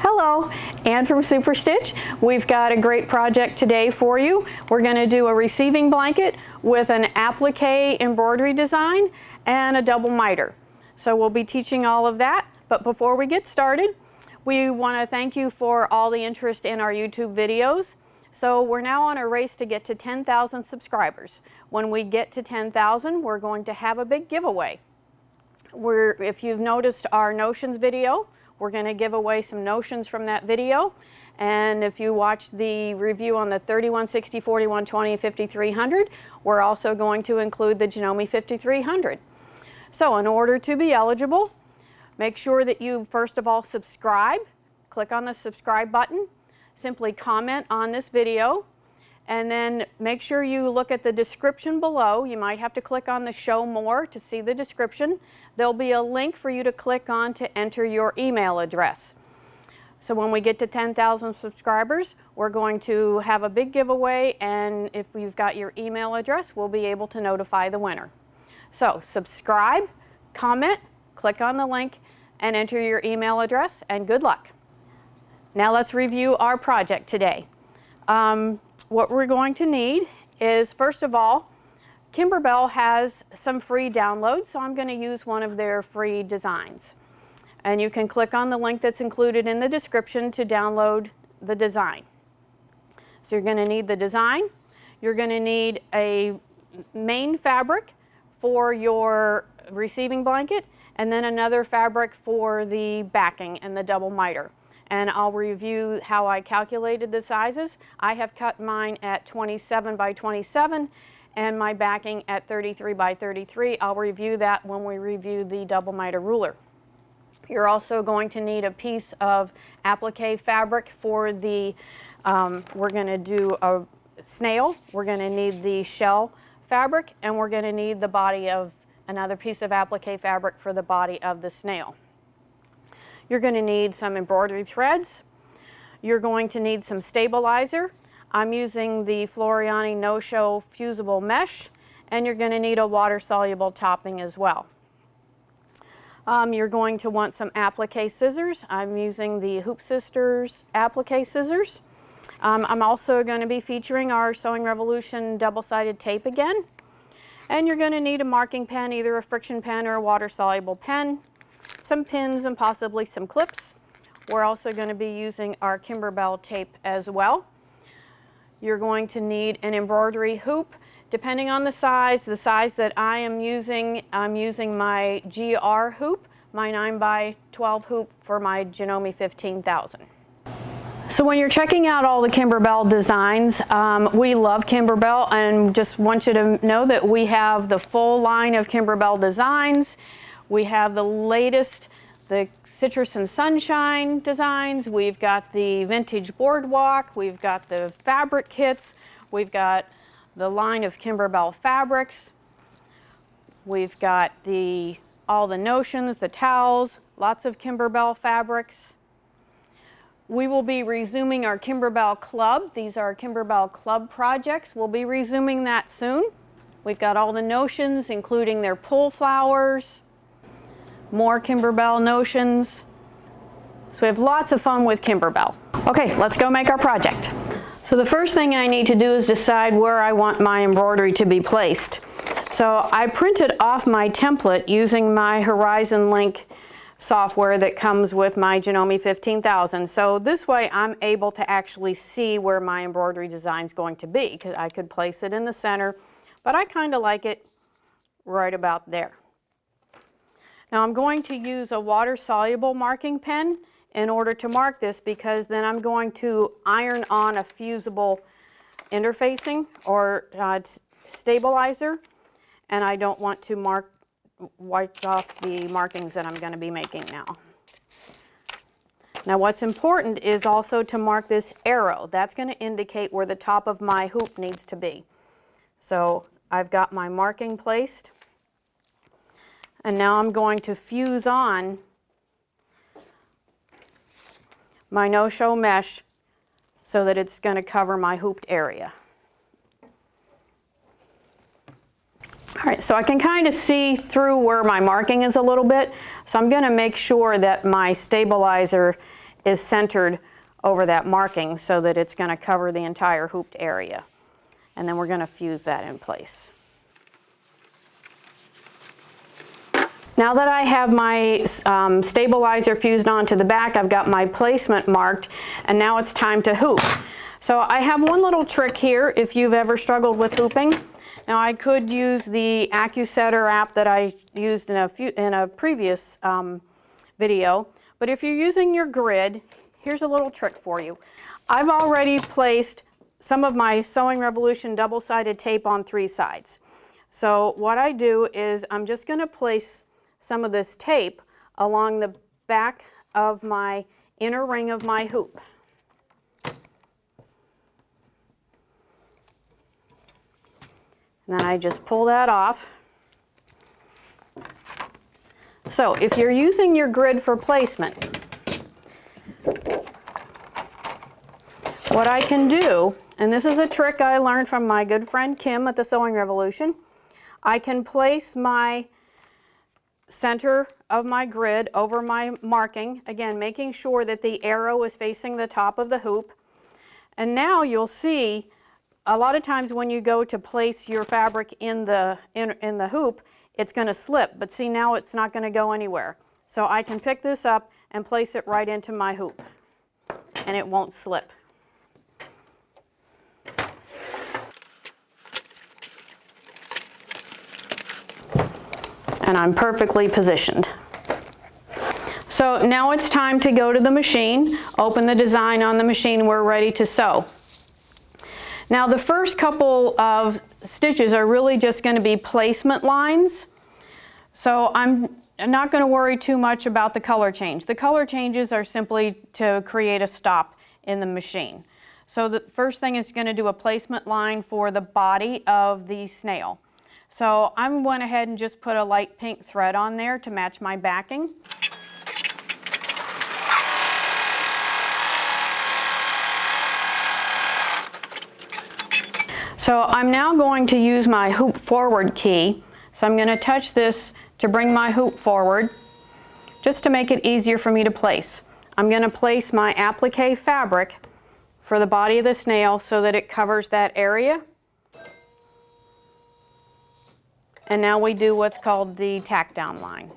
Hello, Ann from Super Stitch. We've got a great project today for you. We're going to do a receiving blanket with an applique embroidery design and a double miter. So we'll be teaching all of that, but before we get started, we want to thank you for all the interest in our YouTube videos. So we're now on a race to get to 10,000 subscribers. When we get to 10,000, we're going to have a big giveaway. If you've noticed our notions video, we're going to give away some notions from that video. And if you watch the review on the 3160, 4120, 5300, we're also going to include the Janome 5300. So in order to be eligible, make sure that you first of all subscribe. Click on the subscribe button. Simply comment on this video. And then make sure you look at the description below. You might have to click on the show more to see the description. There'll be a link for you to click on to enter your email address. So when we get to 10,000 subscribers, we're going to have a big giveaway, and if you've got your email address, we'll be able to notify the winner. So subscribe, comment, click on the link, and enter your email address, and good luck. Now let's review our project today. What we're going to need is, first of all, Kimberbell has some free downloads, so I'm going to use one of their free designs. And you can click on the link that's included in the description to download the design. So you're going to need the design. You're going to need a main fabric for your receiving blanket, and then another fabric for the backing and the double miter. And I'll review how I calculated the sizes. I have cut mine at 27 by 27 and my backing at 33 by 33. I'll review that when we review the double miter ruler. You're also going to need a piece of applique fabric for the, we're going to do a snail. We're going to need the shell fabric, and we're going to need the body of another piece of applique fabric for the body of the snail. You're going to need some embroidery threads. You're going to need some stabilizer. I'm using the Floriani No-Show fusible mesh, and you're going to need a water-soluble topping as well. You're going to want some applique scissors. I'm using the Hoop Sisters applique scissors. I'm also going to be featuring our Sewing Revolution double-sided tape again. And you're going to need a marking pen, either a friction pen or a water-soluble pen, some pins, and possibly some clips. We're also going to be using our Kimberbell tape as well. You're going to need an embroidery hoop. Depending on the size that I'm using my GR hoop, my 9 by 12 hoop for my Janome 15,000. So when you're checking out all the Kimberbell designs, we love Kimberbell, and just want you to know that we have the full line of Kimberbell designs. We have the latest, the Citrus and Sunshine designs. We've got the Vintage Boardwalk. We've got the fabric kits. We've got the line of Kimberbell fabrics. We've got all the notions, the towels, lots of Kimberbell fabrics. We will be resuming our Kimberbell Club. These are our Kimberbell Club projects. We'll be resuming that soon. We've got all the notions, including their pull flowers, more Kimberbell notions. So we have lots of fun with Kimberbell. Okay, let's go make our project. So the first thing I need to do is decide where I want my embroidery to be placed. So I printed off my template using my Horizon Link software that comes with my Janome 15,000. So this way I'm able to actually see where my embroidery design is going to be, because I could place it in the center, but I kind of like it right about there. Now I'm going to use a water-soluble marking pen in order to mark this, because then I'm going to iron on a fusible interfacing or stabilizer, and I don't want to wipe off the markings that I'm going to be making now. Now what's important is also to mark this arrow. That's going to indicate where the top of my hoop needs to be. So I've got my marking placed, and now I'm going to fuse on my no-show mesh so that it's going to cover my hooped area. All right, so I can kind of see through where my marking is a little bit, so I'm going to make sure that my stabilizer is centered over that marking so that it's going to cover the entire hooped area. And then we're going to fuse that in place. Now that I have my stabilizer fused onto the back, I've got my placement marked, and now it's time to hoop. So I have one little trick here if you've ever struggled with hooping. Now I could use the AccuSetter app that I used in a previous video, but if you're using your grid, here's a little trick for you. I've already placed some of my Sewing Revolution double-sided tape on 3 sides. So what I do is I'm just going to place some of this tape along the back of my inner ring of my hoop. And then I just pull that off. So if you're using your grid for placement, what I can do, and this is a trick I learned from my good friend Kim at the Sewing Revolution, I can place my center of my grid over my marking, again making sure that the arrow is facing the top of the hoop. And now you'll see a lot of times when you go to place your fabric in the hoop, it's going to slip, but see, now it's not going to go anywhere. So I can pick this up and place it right into my hoop, and it won't slip. And I'm perfectly positioned. So now it's time to go to the machine, open the design on the machine, we're ready to sew. Now the first couple of stitches are really just going to be placement lines. So I'm not going to worry too much about the color change. The color changes are simply to create a stop in the machine. So the first thing is going to do a placement line for the body of the snail. So I went ahead and just put a light pink thread on there to match my backing. So I'm now going to use my hoop forward key. So I'm going to touch this to bring my hoop forward, just to make it easier for me to place. I'm going to place my applique fabric for the body of the snail so that it covers that area. And now we do what's called the tack down line.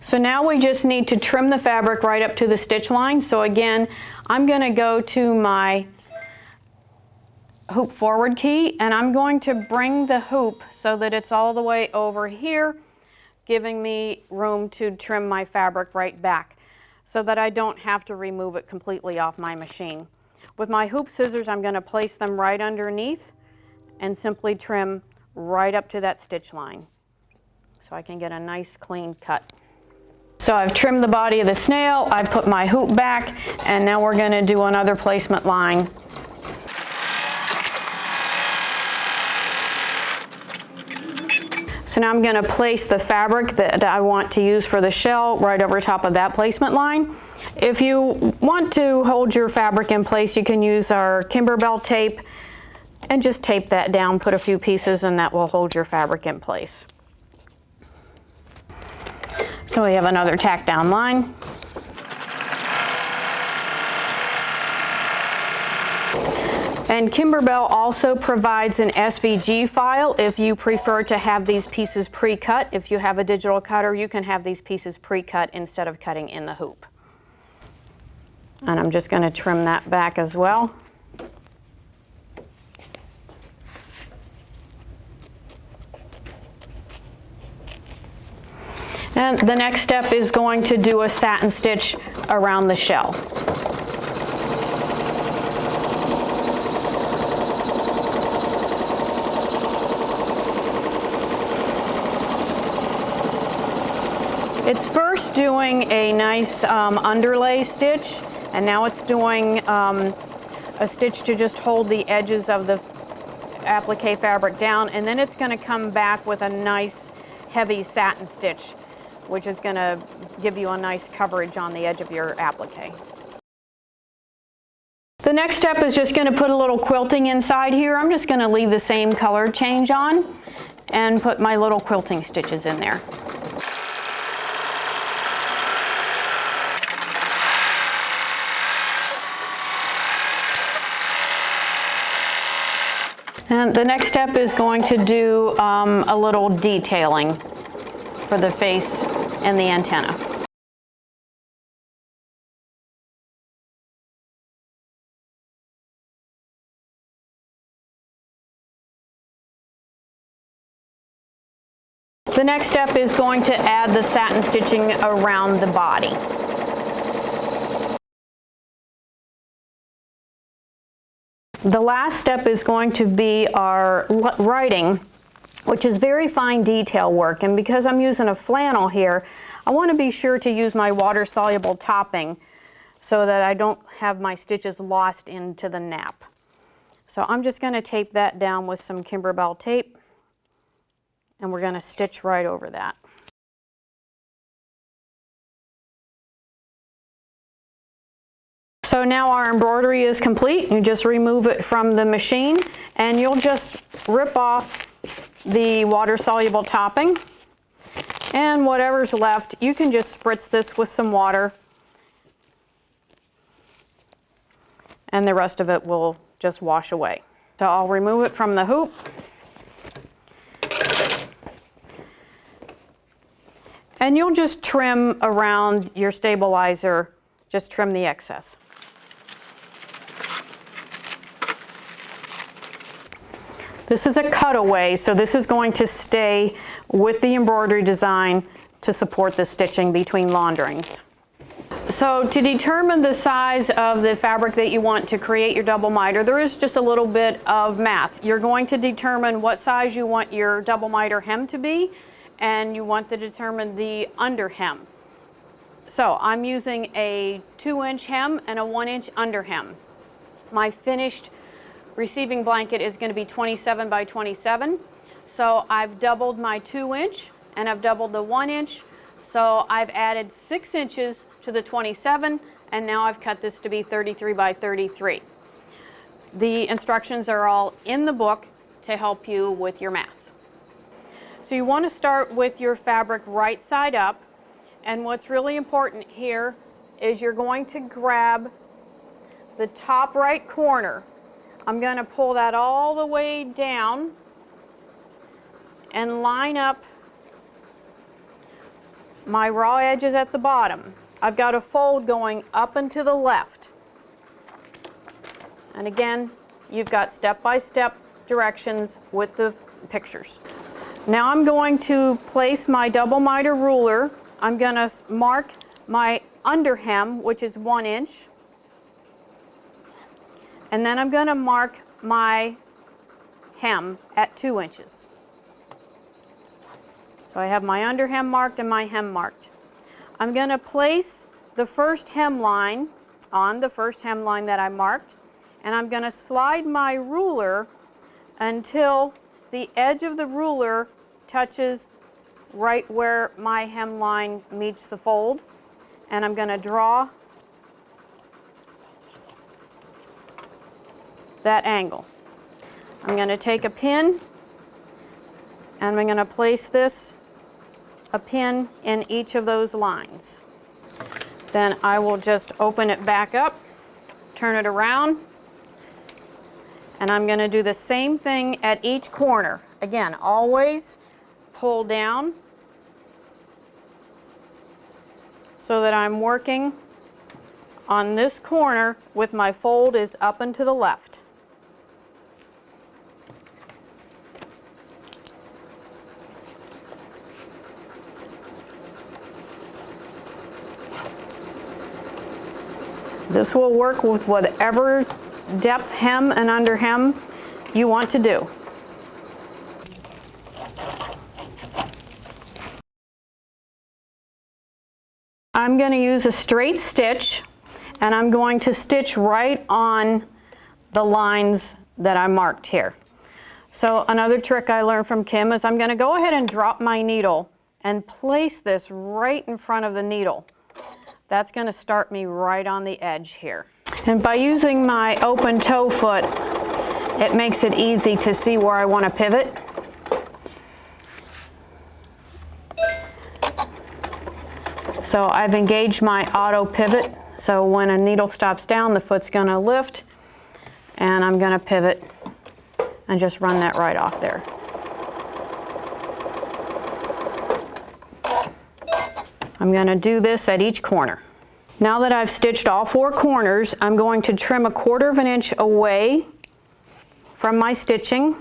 So now we just need to trim the fabric right up to the stitch line. So again, I'm going to go to my hoop forward key, and I'm going to bring the hoop so that it's all the way over here, giving me room to trim my fabric right back so that I don't have to remove it completely off my machine. With my hoop scissors, I'm going to place them right underneath and simply trim right up to that stitch line so I can get a nice clean cut. So I've trimmed the body of the snail, I put my hoop back, and now we're going to do another placement line. So now I'm going to place the fabric that I want to use for the shell right over top of that placement line. If you want to hold your fabric in place, you can use our Kimberbell tape and just tape that down, put a few pieces, and that will hold your fabric in place. So we have another tack down line. And Kimberbell also provides an SVG file if you prefer to have these pieces pre-cut. If you have a digital cutter, you can have these pieces pre-cut instead of cutting in the hoop. And I'm just going to trim that back as well. And the next step is going to do a satin stitch around the shell. It's first doing a nice underlay stitch, and now it's doing a stitch to just hold the edges of the applique fabric down, and then it's going to come back with a nice heavy satin stitch, which is going to give you a nice coverage on the edge of your applique. The next step is just going to put a little quilting inside here. I'm just going to leave the same color change on, and put my little quilting stitches in there. And the next step is going to do a little detailing for the face and the antenna. The next step is going to add the satin stitching around the body. The last step is going to be our writing, which is very fine detail work, and because I'm using a flannel here, I want to be sure to use my water-soluble topping so that I don't have my stitches lost into the nap. So I'm just going to tape that down with some Kimberbell tape, and we're going to stitch right over that. So now our embroidery is complete. You just remove it from the machine and you'll just rip off the water-soluble topping, and whatever's left, you can just spritz this with some water and the rest of it will just wash away. So I'll remove it from the hoop. And you'll just trim around your stabilizer, just trim the excess. This is a cutaway, so this is going to stay with the embroidery design to support the stitching between launderings. So to determine the size of the fabric that you want to create your double miter, there is just a little bit of math. You're going to determine what size you want your double miter hem to be, and you want to determine the under hem. So I'm using a 2-inch hem and a 1-inch under hem. My finished receiving blanket is going to be 27 by 27. So I've doubled my 2-inch and I've doubled the 1-inch. So I've added 6 inches to the 27, and now I've cut this to be 33 by 33. The instructions are all in the book to help you with your math. So you want to start with your fabric right side up, and what's really important here is you're going to grab the top right corner. I'm going to pull that all the way down and line up my raw edges at the bottom. I've got a fold going up and to the left. And again, you've got step-by-step directions with the pictures. Now I'm going to place my double miter ruler. I'm going to mark my under hem, which is 1 inch. And then I'm going to mark my hem at 2 inches. So I have my under hem marked and my hem marked. I'm going to place the first hem line on the first hem line that I marked, and I'm going to slide my ruler until the edge of the ruler touches right where my hem line meets the fold, and I'm going to draw that angle. I'm going to take a pin and I'm going to place a pin in each of those lines. Then I will just open it back up, turn it around, and I'm going to do the same thing at each corner. Again, always pull down so that I'm working on this corner with my fold is up and to the left. This will work with whatever depth hem and under hem you want to do. I'm going to use a straight stitch, and I'm going to stitch right on the lines that I marked here. So another trick I learned from Kim is I'm going to go ahead and drop my needle and place this right in front of the needle. That's going to start me right on the edge here. And by using my open toe foot, it makes it easy to see where I want to pivot. So I've engaged my auto pivot, so when a needle stops down, the foot's going to lift, and I'm going to pivot and just run that right off there. I'm going to do this at each corner. Now that I've stitched all 4 corners, I'm going to trim 1/4 inch away from my stitching,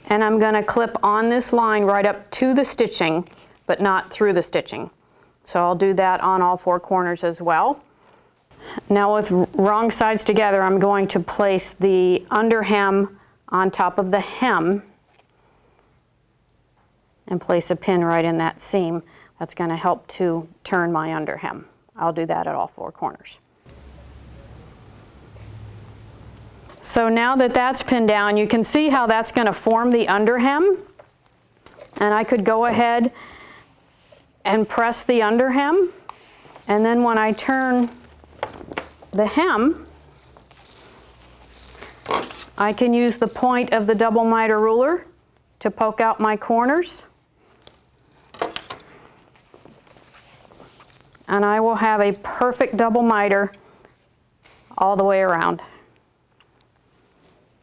and I'm going to clip on this line right up to the stitching, but not through the stitching. So I'll do that on all 4 corners as well. Now with wrong sides together, I'm going to place the under hem on top of the hem and place a pin right in that seam. That's going to help to turn my under hem. I'll do that at all 4 corners. So now that that's pinned down, you can see how that's going to form the under hem. And I could go ahead and press the under hem, and then when I turn the hem, I can use the point of the double miter ruler to poke out my corners, and I will have a perfect double miter all the way around.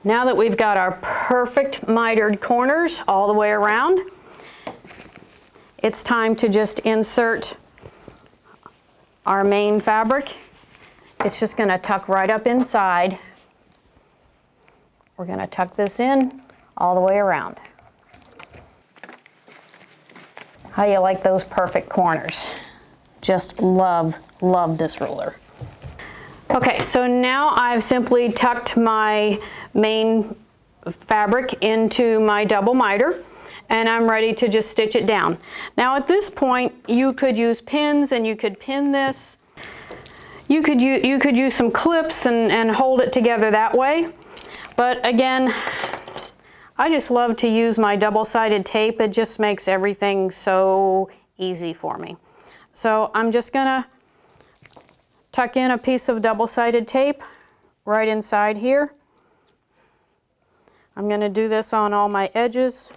Now that we've got our perfect mitered corners all the way around, it's time to just insert our main fabric. It's just going to tuck right up inside. We're going to tuck this in all the way around. How do you like those perfect corners? Just love this ruler. Okay, so now I've simply tucked my main fabric into my double miter, and I'm ready to just stitch it down. Now at this point, you could use pins and you could pin this. You could use some clips and hold it together that way. But again, I just love to use my double-sided tape. It just makes everything so easy for me. So I'm just gonna tuck in a piece of double-sided tape right inside here. I'm gonna do this on all my edges.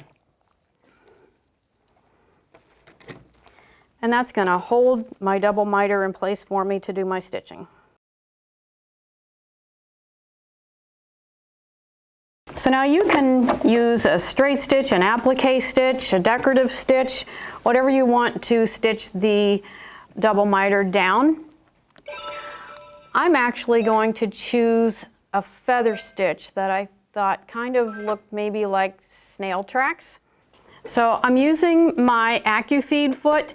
And that's going to hold my double miter in place for me to do my stitching. So now you can use a straight stitch, an applique stitch, a decorative stitch, whatever you want to stitch the double miter down. I'm actually going to choose a feather stitch that I thought kind of looked maybe like snail tracks. So I'm using my AccuFeed foot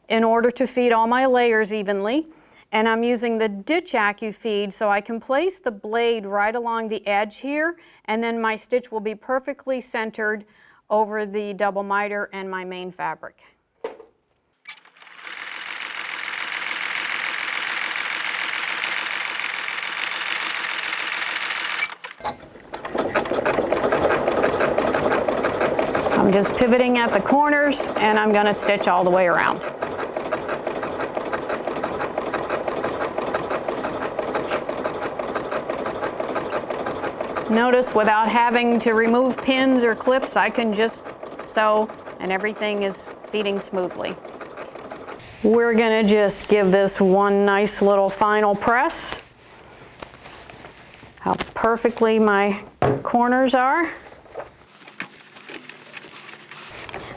in order to feed all my layers evenly, and I'm using the ditch AccuFeed so I can place the blade right along the edge here, and then my stitch will be perfectly centered over the double miter and my main fabric. So I'm just pivoting at the corners, and I'm going to stitch all the way around. Notice without having to remove pins or clips, I can just sew and everything is feeding smoothly. We're going to just give this one nice little final press. How perfectly my corners are.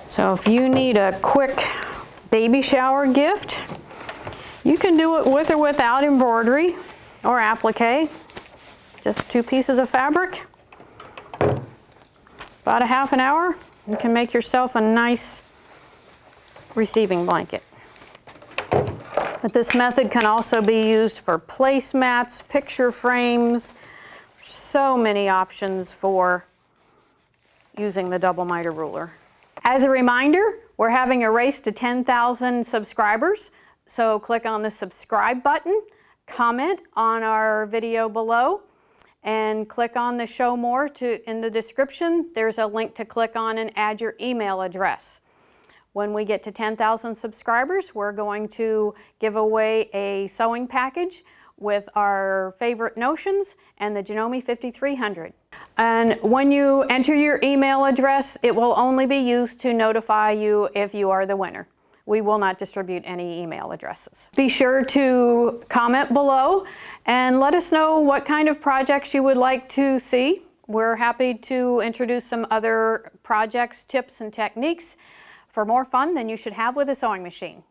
So if you need a quick baby shower gift, you can do it with or without embroidery or applique. Just 2 pieces of fabric, about a half an hour. You can make yourself a nice receiving blanket. But this method can also be used for placemats, picture frames. So many options for using the double miter ruler. As a reminder, we're having a race to 10,000 subscribers. So click on the subscribe button, comment on our video below, and click on the show more in the description. There's a link to click on and add your email address. When we get to 10,000 subscribers, we're going to give away a sewing package with our favorite notions and the Janome 5300. And when you enter your email address, it will only be used to notify you if you are the winner. We will not distribute any email addresses. Be sure to comment below and let us know what kind of projects you would like to see. We're happy to introduce some other projects, tips, and techniques for more fun than you should have with a sewing machine.